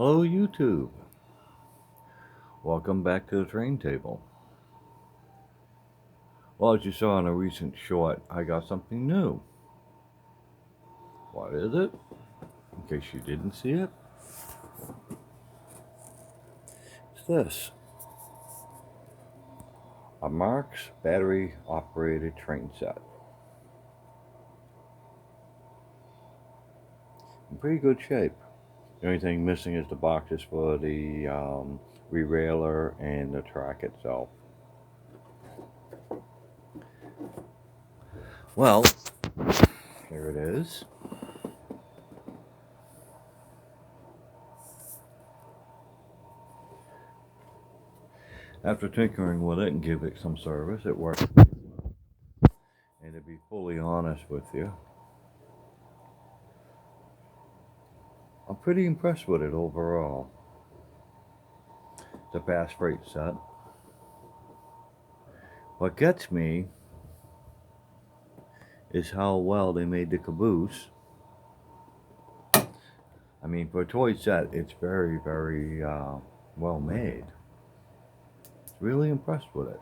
Hello YouTube, welcome back to the train table. Well, as you saw in a recent short, I got something new. What is it? In case you didn't see it, it's this. A Marx battery operated train set. In pretty good shape. The only thing missing is the boxes for the re-railer and the track itself. Well, here it is. After tinkering with it and give it some service, it works. And to be fully honest with you, I'm pretty impressed with it overall. It's a fast freight set. What gets me is how well they made the caboose. I mean, for a toy set, it's very, very well made. Really impressed with it.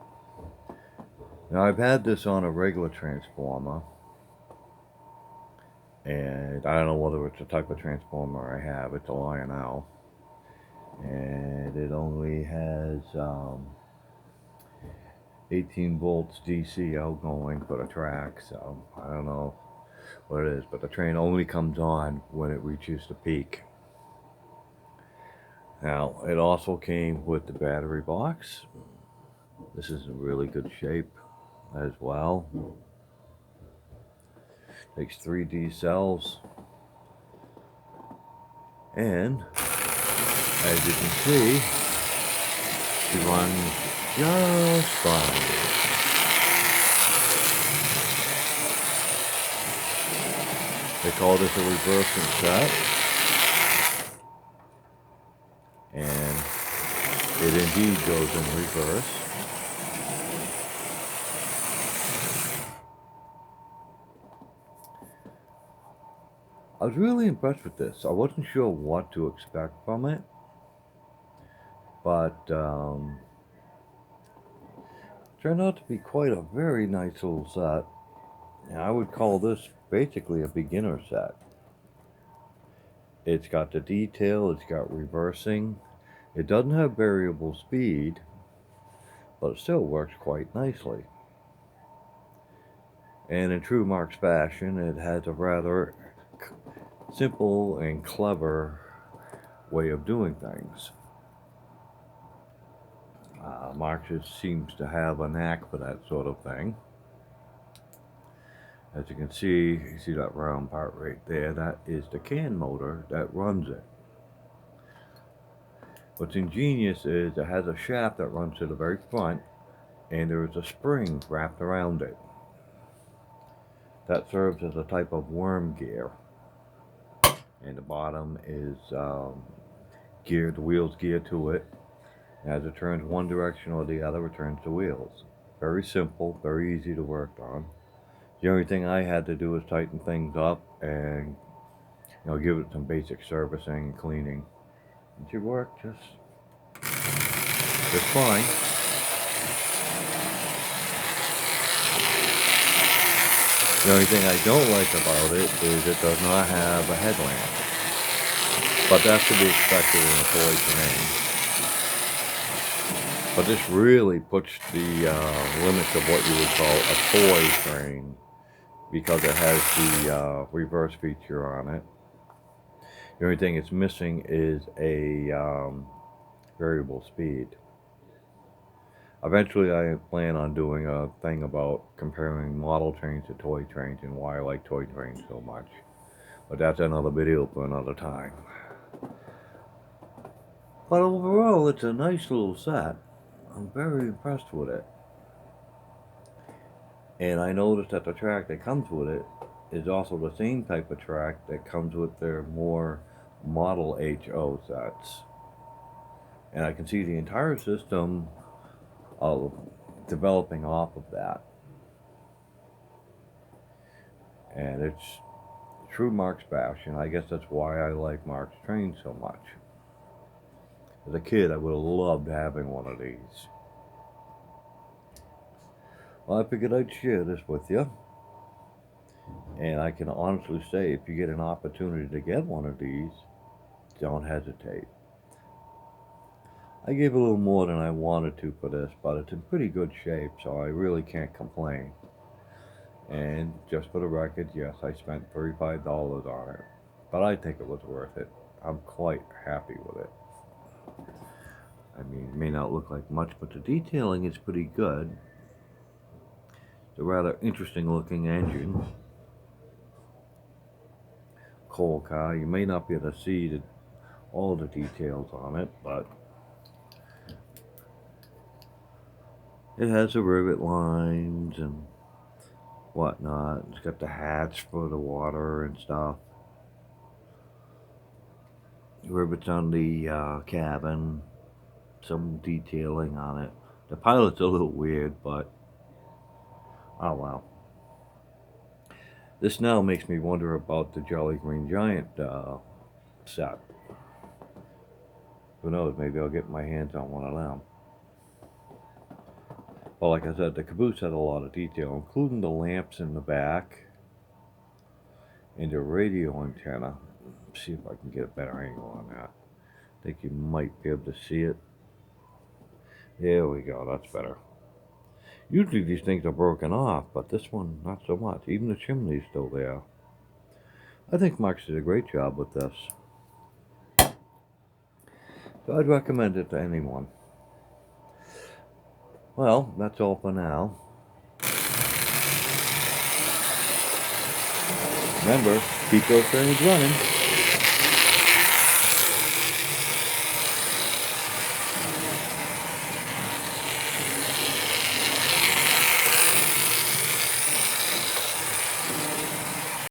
Now, I've had this on a regular transformer, and I don't know whether it's the type of transformer I have. It's a Lionel, and it only has 18 volts DC outgoing for the track, so I don't know what it is, but the train only comes on when it reaches the peak. Now, it also came with the battery box. This is in really good shape as well. Takes 3D cells, and as you can see, it runs just fine. They call this a reversing set, and it indeed goes in reverse. I was really impressed with this. I wasn't sure what to expect from it, but turned out to be quite a very nice little set. And I would call this basically a beginner set. It's got the detail, it's got reversing. It doesn't have variable speed, but it still works quite nicely. And in true Marx fashion, it has a rather simple and clever way of doing things. Marx seems to have a knack for that sort of thing. As you can see, you see that round part right there, that is the can motor that runs it. What's ingenious is it has a shaft that runs to the very front, and there is a spring wrapped around it. That serves as a type of worm gear. And the bottom is geared, the wheels gear to it. As it turns one direction or the other, it turns the wheels. Very simple, very easy to work on. The only thing I had to do was tighten things up and give it some basic servicing and cleaning. It should work just fine. The only thing I don't like about it is it does not have a headlamp. But that's to be expected in a toy train. But this really puts the limits of what you would call a toy train, because it has the reverse feature on it. The only thing it's missing is a variable speed. Eventually I plan on doing a thing about comparing model trains to toy trains and why I like toy trains so much. But that's another video for another time. But overall, it's a nice little set. I'm very impressed with it. And I noticed that the track that comes with it is also the same type of track that comes with their more model HO sets. And I can see the entire system of developing off of that. And it's true Marx fashion. I guess that's why I like Marx trains so much. As a kid, I would have loved having one of these. Well, I figured I'd share this with you. And I can honestly say, if you get an opportunity to get one of these, don't hesitate. I gave a little more than I wanted to for this, but it's in pretty good shape, so I really can't complain. And just for the record, yes, I spent $35 on it, but I think it was worth it. I'm quite happy with it. I mean, it may not look like much, but the detailing is pretty good. It's a rather interesting looking engine. Coal car. You may not be able to see all the details on it, but it has the rivet lines and whatnot. It's got the hatch for the water and stuff. Rivets on the cabin. Some detailing on it. The pilot's a little weird, but oh well. This now makes me wonder about the Jolly Green Giant set. Who knows, maybe I'll get my hands on one of them. Well, like I said, the caboose had a lot of detail, including the lamps in the back and the radio antenna. Let's see if I can get a better angle on that. I think you might be able to see it. There we go, that's better. Usually these things are broken off, but this one, not so much. Even the chimney's still there. I think Marx did a great job with this. So I'd recommend it to anyone. Well, that's all for now. Remember, keep those trains running.